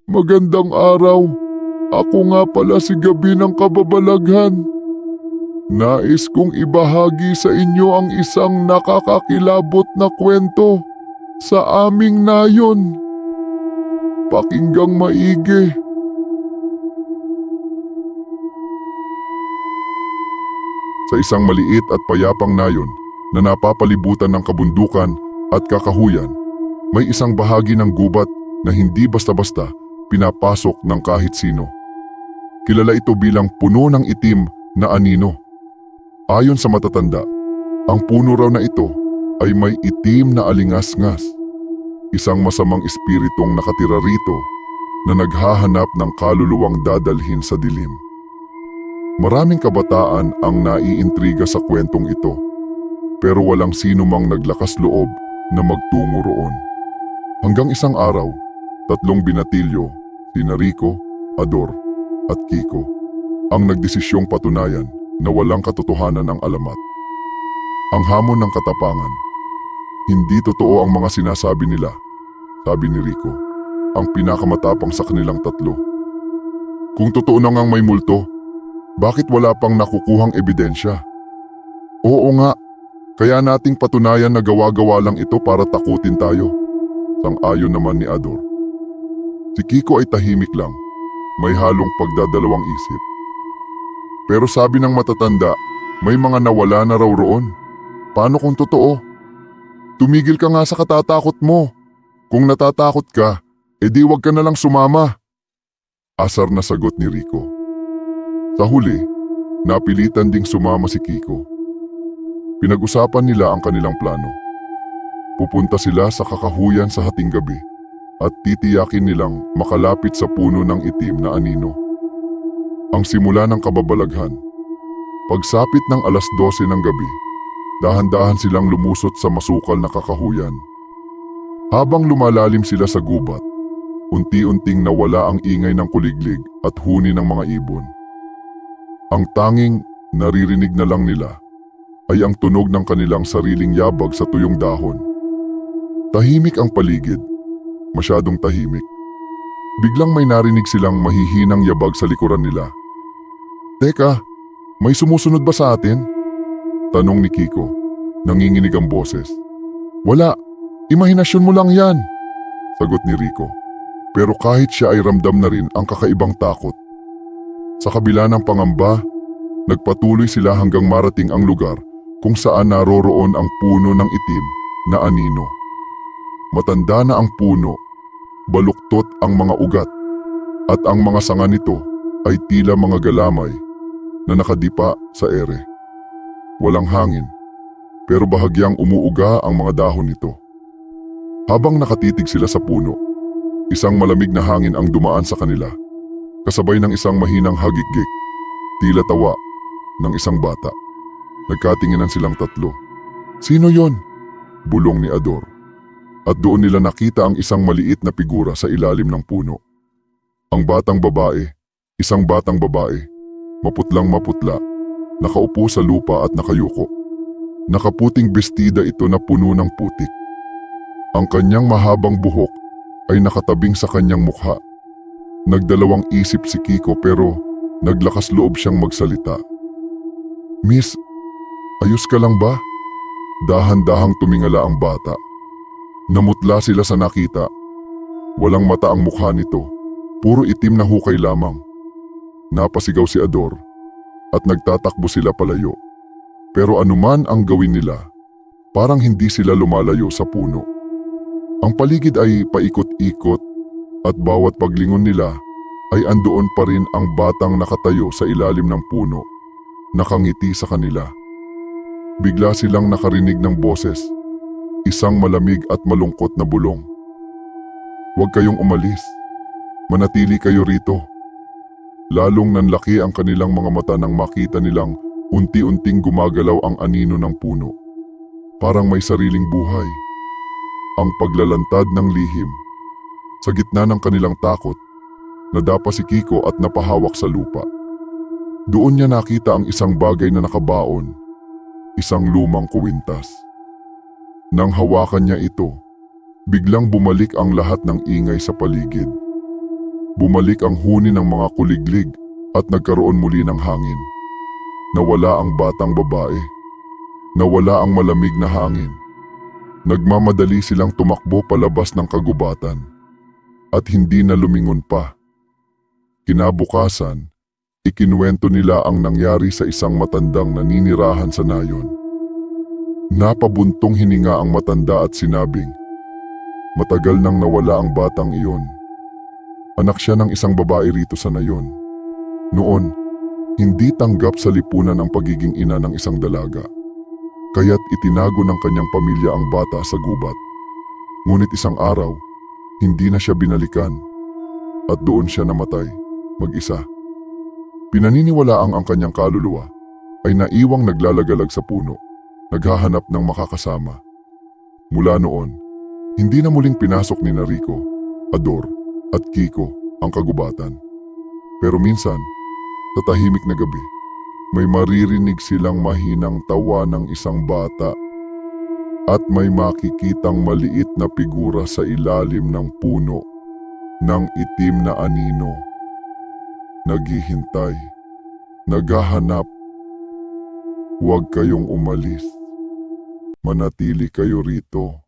Magandang araw. Ako nga pala si Gabi ng Kababalaghan. Nais kong ibahagi sa inyo ang isang nakakakilabot na kwento sa aming nayon. Pakinggang maigi. Sa isang maliit at payapang nayon na napapalibutan ng kabundukan at kakahuyan, may isang bahagi ng gubat na hindi basta-basta pinapasok ng kahit sino. Kilala ito bilang puno ng itim na anino. Ayon sa matatanda, ang puno raw na ito ay may itim na alingas-ngas, isang masamang espiritong nakatira rito na naghahanap ng kaluluwang dadalhin sa dilim. Maraming kabataan ang naiintriga sa kwentong ito, pero walang sino mang naglakas loob na magtungo roon. Hanggang isang araw, tatlong binatilyo, sina Rico, Ador at Kiko, ang nagdesisyong patunayan na walang katotohanan ang alamat. Ang hamon ng katapangan. Hindi totoo ang mga sinasabi nila, sabi ni Rico, ang pinakamatapang sa kanilang tatlo. Kung totoo na ngang may multo, bakit wala pang nakukuhang ebidensya? Oo nga, kaya nating patunayan na gawa-gawa lang ito para takutin tayo. Sang-ayon naman ni Ador. Si Kiko ay tahimik lang, may halong pagdadalawang isip. Pero sabi ng matatanda, may mga nawala na raw roon. Paano kung totoo? Tumigil ka nga sa katatakot mo. Kung natatakot ka, edi wag ka na lang sumama. Asar na sagot ni Rico. Sa huli, napilitan ding sumama si Kiko. Pinag-usapan nila ang kanilang plano. Pupunta sila sa kakahuyan sa hating gabi at titiyakin nilang makalapit sa puno ng itim na anino. Ang simula ng kababalaghan. Pagsapit ng 12:00 ng gabi, dahan-dahan silang lumusot sa masukal na kakahuyan. Habang lumalalim sila sa gubat, unti-unting nawala ang ingay ng kuliglig at huni ng mga ibon. Ang tanging naririnig na lang nila ay ang tunog ng kanilang sariling yabag sa tuyong dahon. Tahimik ang paligid, masyadong tahimik. Biglang may narinig silang mahihinang yabag sa likuran nila. Teka, may sumusunod ba sa atin? Tanong ni Kiko, nanginginig ang boses. Wala, imahinasyon mo lang yan, sagot ni Rico. Pero kahit siya ay ramdam na rin ang kakaibang takot. Sa kabila ng pangamba, nagpatuloy sila hanggang marating ang lugar kung saan naroroon ang puno ng itim na anino. Matanda na ang puno, baluktot ang mga ugat, at ang mga sanga nito ay tila mga galamay na nakadipa sa ere. Walang hangin, pero bahagyang umuuga ang mga dahon nito. Habang nakatitig sila sa puno, isang malamig na hangin ang dumaan sa kanila, kasabay ng isang mahinang hagikgik, tila tawa ng isang bata. Nagkatinginan silang tatlo. Sino yon? Bulong ni Ador. At doon nila nakita ang isang maliit na figura sa ilalim ng puno. Isang batang babae, maputlang maputla, nakaupo sa lupa at nakayuko. Nakaputing bestida ito na puno ng putik. Ang kanyang mahabang buhok ay nakatabing sa kanyang mukha. Nagdalawang isip si Kiko pero naglakas loob siyang magsalita. Miss, ayos ka lang ba? Dahan-dahang tumingala ang bata. Namutla sila sa nakita. Walang mata ang mukha nito, puro itim na hukay lamang. Napasigaw si Ador at nagtatakbo sila palayo. Pero anuman ang gawin nila, parang hindi sila lumalayo sa puno. Ang paligid ay paikot-ikot at bawat paglingon nila ay andoon pa rin ang batang nakatayo sa ilalim ng puno, nakangiti sa kanila. Bigla silang nakarinig ng boses, isang malamig at malungkot na bulong. Huwag kayong umalis, manatili kayo rito. Lalong nanlaki ang kanilang mga mata nang makita nilang unti-unting gumagalaw ang anino ng puno. Parang may sariling buhay. Ang paglalantad ng lihim. Sa gitna ng kanilang takot, nadapa si Kiko at napahawak sa lupa. Doon niya nakita ang isang bagay na nakabaon, isang lumang kuwintas. Nang hawakan niya ito, biglang bumalik ang lahat ng ingay sa paligid. Bumalik ang huni ng mga kuliglig at nagkaroon muli ng hangin. Nawala ang batang babae. Nawala ang malamig na hangin. Nagmamadali silang tumakbo palabas ng kagubatan at hindi na lumingon pa. Kinabukasan, ikinuwento nila ang nangyari sa isang matandang naninirahan sa nayon. Napabuntong hininga ang matanda at sinabing, "Matagal nang nawala ang batang iyon. Anak siya ng isang babae rito sa nayon. Noon, hindi tanggap sa lipunan ang pagiging ina ng isang dalaga. Kaya't itinago ng kanyang pamilya ang bata sa gubat. Ngunit isang araw, hindi na siya binalikan at doon siya namatay, mag-isa. Pinaniniwalaang ang kanyang kaluluwa ay naiwang naglalagalag sa puno, naghahanap ng makakasama. Mula noon, hindi na muling pinasok ni Rico, Ador at Kiko ang kagubatan. Pero minsan, sa tahimik na gabi, may maririnig silang mahinang tawa ng isang bata at may makikitang maliit na figura sa ilalim ng puno ng itim na anino. Naghihintay, naghahanap. Huwag kayong umalis. Manatili kayo rito.